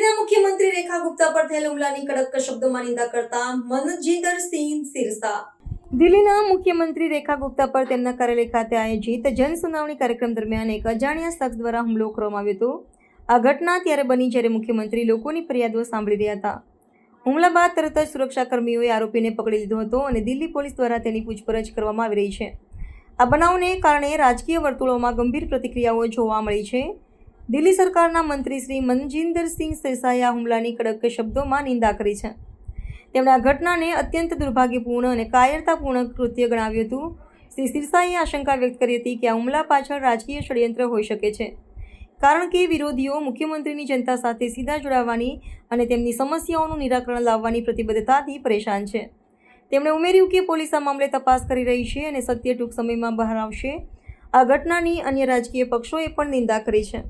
દિલ્હીના મુખ્યમંત્રી રેખા ગુપ્તા પર થયેલ હુમલાની કડક શબ્દોમાં નિંદા કરતા મનજીંદરસિંહ સિરસા દિલ્હીના મુખ્યમંત્રી રેખા ગુપ્તા પર તેમના કાર્યાલય ખાતે આયોજિત જન સુનાવણી કાર્યક્રમ દરમિયાન એક અજાણ્યા શખ્સ દ્વારા હુમલો કરવામાં આવ્યો હતો। આ ઘટના ત્યારે બની જ્યારે મુખ્યમંત્રી લોકોની ફરિયાદો સાંભળી રહ્યા હતા। હુમલા બાદ તરત જ સુરક્ષાકર્મીઓએ આરોપીને પકડી લીધો હતો અને દિલ્હી પોલીસ દ્વારા તેની પૂછપરછ કરવામાં આવી રહી છે। આ બનાવને કારણે રાજકીય વર્તુળોમાં ગંભીર પ્રતિક્રિયાઓ જોવા મળી છે। દિલ્હી સરકારના મંત્રી શ્રી મનજીંદરસિંહ સિરસાએ આ હુમલાની કડક શબ્દોમાં નિંદા કરી છે। તેમણે આ ઘટનાને અત્યંત દુર્ભાગ્યપૂર્ણ અને કાયરતાપૂર્ણ કૃત્ય ગણાવ્યું હતું। શ્રી સિરસાએ આશંકા વ્યક્ત કરી હતી કે આ હુમલા પાછળ રાજકીય ષડયંત્ર હોઈ શકે છે, કારણ કે વિરોધીઓ મુખ્યમંત્રીની જનતા સાથે સીધા જોડાવાની અને તેમની સમસ્યાઓનું નિરાકરણ લાવવાની પ્રતિબદ્ધતાથી પરેશાન છે। તેમણે ઉમેર્યું કે પોલીસ આ મામલે તપાસ કરી રહી છે અને સત્ય ટૂંક સમયમાં બહાર આવશે। આ ઘટનાની અન્ય રાજકીય પક્ષોએ પણ નિંદા કરી છે।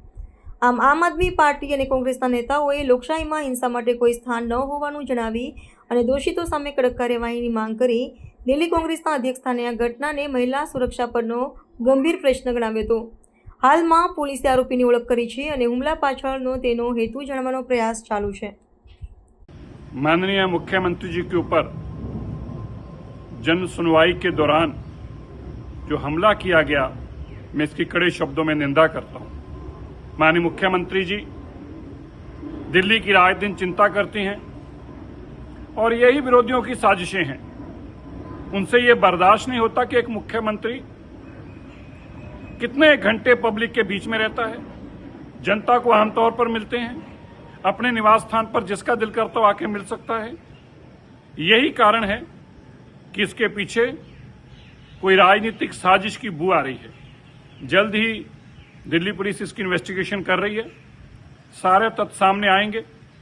આમ આદમી પાર્ટી અને કોંગ્રેસના નેતાઓએ લોકશાહીમાં હિંસા માટે કોઈ સ્થાન ન હોવાનું જણાવી અને દોષિતો સામે કડક કાર્યવાહીની માંગ કરી। દિલ્હી કોંગ્રેસના અધ્યક્ષસ્થાને આ ઘટનાને મહિલા સુરક્ષા પરનો ગંભીર પ્રશ્ન ગણાવ્યો હતો। હાલમાં પોલીસે આરોપીની ઓળખ કરી છે અને હુમલા પાછળનો તેનો હેતુ જાણવાનો પ્રયાસ ચાલુ છે। माननीय मुख्यमंत्री जी के ऊपर जन सुनवाई के दौरान जो हमला किया गया, मैं इसकी कड़े शब्दों में निंदा करता हूं। माननीय मुख्यमंत्री जी दिल्ली की रात दिन चिंता करती हैं और यही विरोधियों की साजिशें हैं। उनसे ये बर्दाश्त नहीं होता कि एक मुख्यमंत्री कितने घंटे पब्लिक के बीच में रहता है, जनता को आमतौर पर मिलते हैं, अपने निवास स्थान पर जिसका दिल करता हो आके मिल सकता है। यही कारण है कि इसके पीछे कोई राजनीतिक साजिश की बू आ रही है। जल्द ही दिल्ली पुलिस इसकी इन्वेस्टिगेशन कर रही है, सारे तथ्य सामने आएंगे।